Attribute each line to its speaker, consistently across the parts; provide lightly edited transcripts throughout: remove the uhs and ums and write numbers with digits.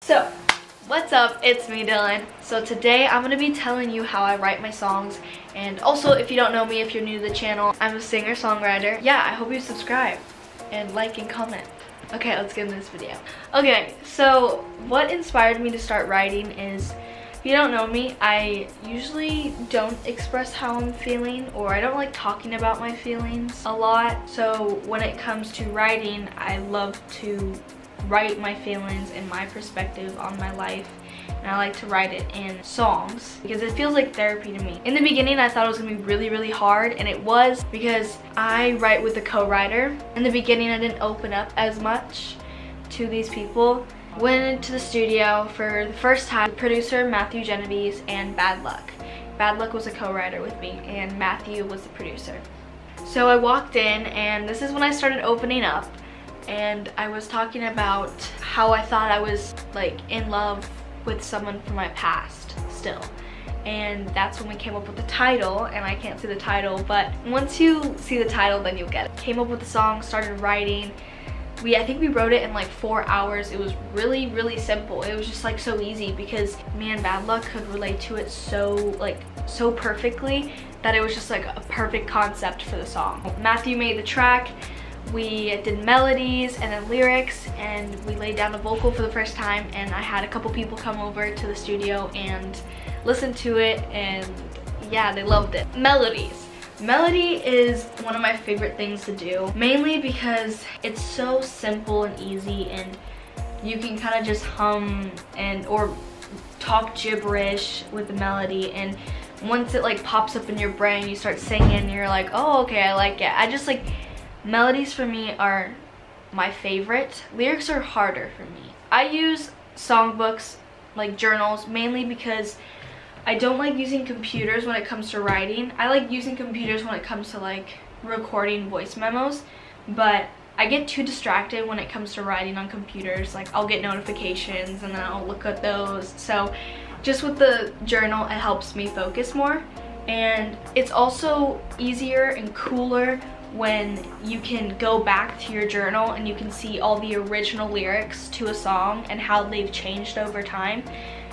Speaker 1: So, what's up? It's me, Dylan. So today I'm going to be telling you how I write my songs, and also if you don't know me, if you're new to the channel, I'm a singer-songwriter. Yeah, I hope you subscribe and like and comment. Okay, let's get into this video. Okay, so what inspired me to start writing is, if you don't know me, I usually don't express how I'm feeling, or I don't like talking about my feelings a lot. So when it comes to writing, I love to write my feelings and my perspective on my life, and I like to write it in songs because it feels like therapy to me. In the beginning I thought it was gonna be really hard, and it was, because I write with a co-writer. In the beginning I didn't open up as much to these people. Went into the studio for the first time, producer Matthew Genovese and Bad Luck. Bad Luck was a co-writer with me and Matthew was the producer. So I walked in, and this is when I started opening up. And I was talking about how I thought I was like in love with someone from my past still. And that's when we came up with the title, and I can't see the title, but once you see the title then you'll get it. Came up with the song, started writing. I think we wrote it in like 4 hours. It was really simple. It was just like so easy because me and Bad Luck could relate to it so perfectly that it was just like a perfect concept for the song. Matthew made the track. We did melodies and then lyrics, and we laid down the vocal for the first time, and I had a couple people come over to the studio and listen to it, and yeah, they loved it. Melodies. Melody is one of my favorite things to do, mainly because it's so simple and easy, and you can kind of just hum or talk gibberish with the melody, and once it like pops up in your brain, you start singing and you're like, oh, okay, I like it. Melodies for me are my favorite. Lyrics are harder for me. I use songbooks, like journals, mainly because I don't like using computers when it comes to writing. I like using computers when it comes to like recording voice memos, but I get too distracted when it comes to writing on computers. Like I'll get notifications and then I'll look at those. So just with the journal, it helps me focus more. And it's also easier and cooler when you can go back to your journal and you can see all the original lyrics to a song and how they've changed over time.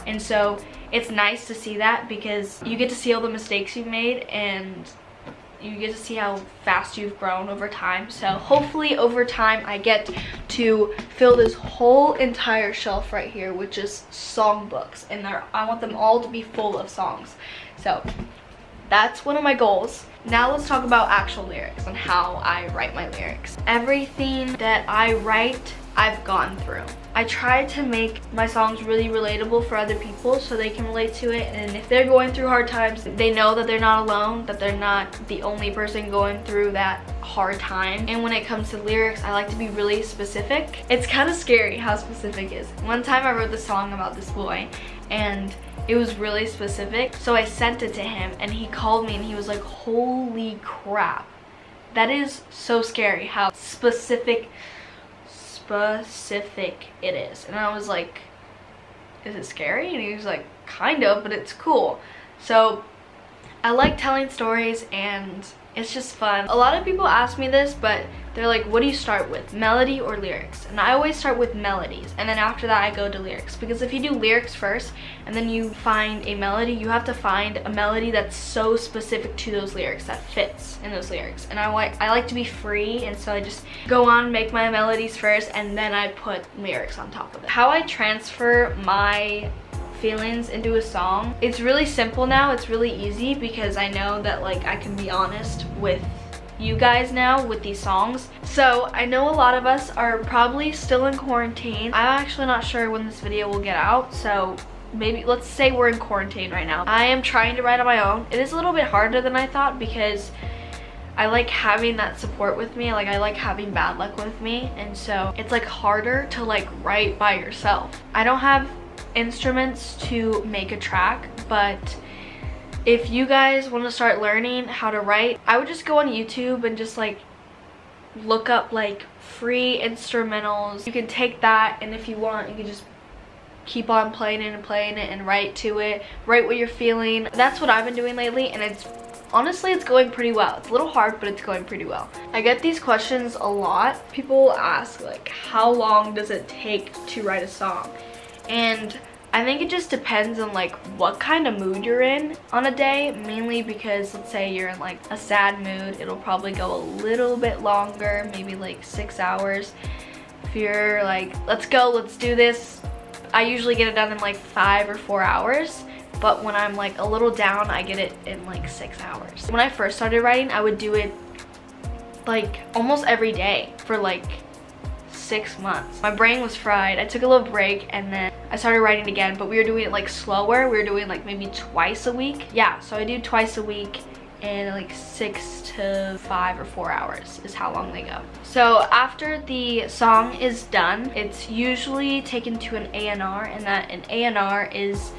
Speaker 1: And so it's nice to see that because you get to see all the mistakes you've made, and you get to see how fast you've grown over time. So hopefully over time I get to fill this whole entire shelf right here with just songbooks, and I want them all to be full of songs. So that's one of my goals. Now let's talk about actual lyrics and how I write my lyrics. Everything that I write, I've gone through. I try to make my songs really relatable for other people so they can relate to it, and if they're going through hard times, they know that they're not alone, that they're not the only person going through that hard time. And when it comes to lyrics, I like to be really specific. It's kind of scary how specific it is. One time I wrote this song about this boy, and it was really specific, so I sent it to him, and he called me and he was like, holy crap, that is so scary how specific it is. And I was like, is it scary? And he was like, kind of, but it's cool. So I like telling stories, and it's just fun. A lot of people ask me this, but they're like, what do you start with, melody or lyrics? And I always start with melodies, and then after that I go to lyrics, because if you do lyrics first and then you find a melody, you have to find a melody that's so specific to those lyrics, that fits in those lyrics. And I like to be free, and so I just go on, make my melodies first, and then I put lyrics on top of it. How I transfer my feelings into a song, it's really simple now. It's really easy because I know that like I can be honest with you guys now with these songs. So I know a lot of us are probably still in quarantine. I'm actually not sure when this video will get out, so maybe let's say we're in quarantine right now. I am trying to write on my own. It is a little bit harder than I thought because I like having that support with me. Like I like having Bad Luck with me, and so it's like harder to like write by yourself. I don't have instruments to make a track, but if you guys want to start learning how to write, I would just go on YouTube and just like look up like free instrumentals. You can take that, and if you want, you can just keep on playing it and write to it, write what you're feeling. That's what I've been doing lately, and honestly it's going pretty well. It's a little hard, but it's going pretty well. I get these questions a lot. People ask like, how long does it take to write a song? And I think it just depends on like what kind of mood you're in on a day, mainly because let's say you're in like a sad mood, it'll probably go a little bit longer, maybe like 6 hours. If you're like, let's go, let's do this, I usually get it done in like 5 or 4 hours. But when I'm like a little down, I get it in like 6 hours. When I first started writing, I would do it like almost every day for like 6 months. My brain was fried. I took a little break and then I started writing again, but we were doing it like slower. We were doing like maybe twice a week. Yeah, so I do twice a week and like 6 to 5 or 4 hours is how long they go. So after the song is done, it's usually taken to an A&R, and that an A&R is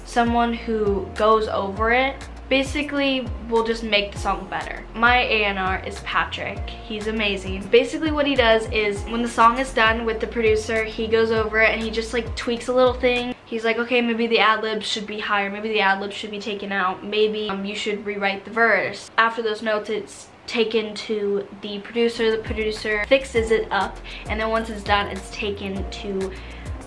Speaker 1: someone who goes over it. Basically, we'll just make the song better. My A&R is Patrick. He's amazing. Basically what he does is when the song is done with the producer, he goes over it and he just like tweaks a little thing. He's like, okay, maybe the ad-libs should be higher, maybe the ad-libs should be taken out, maybe you should rewrite the verse. After those notes, it's taken to the producer fixes it up, and then once it's done, it's taken to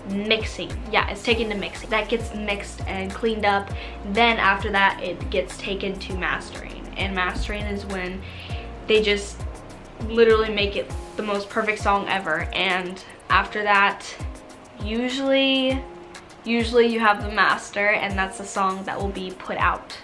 Speaker 1: mixing. Yeah, it's taken to mixing. That gets mixed and cleaned up. Then after that, it gets taken to mastering. And mastering is when they just literally make it the most perfect song ever. And after that, usually you have the master, and that's the song that will be put out.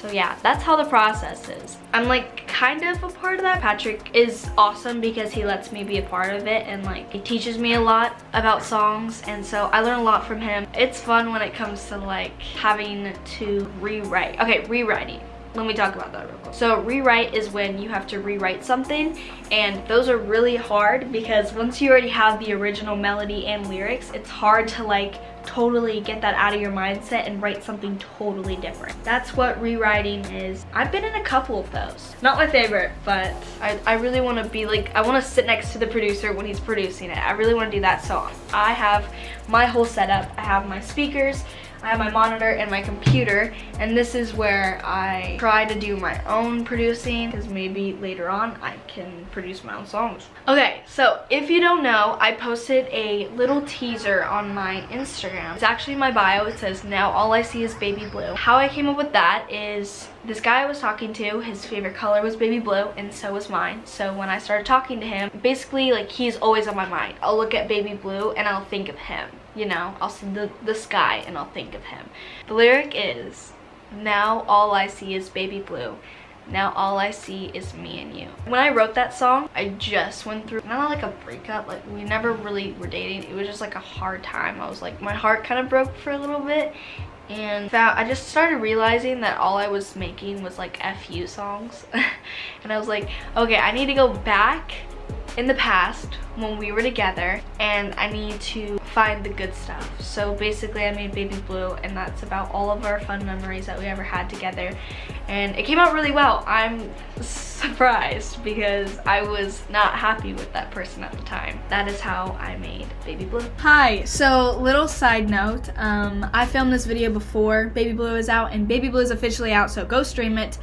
Speaker 1: So yeah, that's how the process is. I'm like kind of a part of that. Patrick is awesome because he lets me be a part of it, and like he teaches me a lot about songs, and so I learn a lot from him. It's fun when it comes to like having to rewrite. Okay, rewriting. Let me talk about that real quick. So rewrite is when you have to rewrite something, and those are really hard because once you already have the original melody and lyrics, it's hard to like totally get that out of your mindset and write something totally different. That's what rewriting is. I've been in a couple of those. Not my favorite, but I really want to be like, I want to sit next to the producer when he's producing it. I really want to do that song. I have my whole setup. I have my speakers, I have my monitor and my computer, and this is where I try to do my own producing, because maybe later on I can produce my own songs. Okay, so if you don't know, I posted a little teaser on my Instagram. It's actually in my bio. It says, "Now all I see is baby blue." How I came up with that is this guy I was talking to, his favorite color was baby blue, and so was mine. So when I started talking to him, basically like he's always on my mind. I'll look at baby blue and I'll think of him. You know, I'll see the sky and I'll think of him. The lyric is, "Now all I see is baby blue. Now all I see is me and you." When I wrote that song, I just went through, not like a breakup, like we never really were dating. It was just like a hard time. I was like, my heart kind of broke for a little bit. And I just started realizing that all I was making was like FU songs. And I was like, okay, I need to go back in the past when we were together, and I need to find the good stuff. So basically I made Baby Blue, and that's about all of our fun memories that we ever had together, and it came out really well. I'm surprised because I was not happy with that person at the time. That is how I made Baby Blue.
Speaker 2: Hi, so little side note, I filmed this video before Baby Blue is out, and Baby Blue is officially out, so go stream it.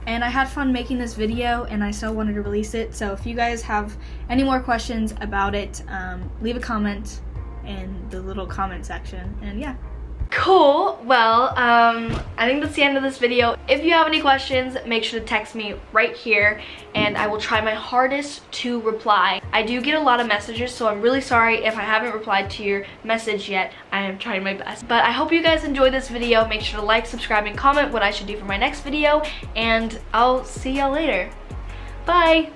Speaker 2: And I had fun making this video, and I still wanted to release it. So if you guys have any more questions about it, leave a comment in the little comment section, and yeah.
Speaker 1: Cool. Well, I think that's the end of this video. If you have any questions, make sure to text me right here, and I will try my hardest to reply. I do get a lot of messages, so I'm really sorry if I haven't replied to your message yet. I am trying my best. But I hope you guys enjoyed this video. Make sure to like, subscribe, and comment what I should do for my next video, and I'll see y'all later. Bye!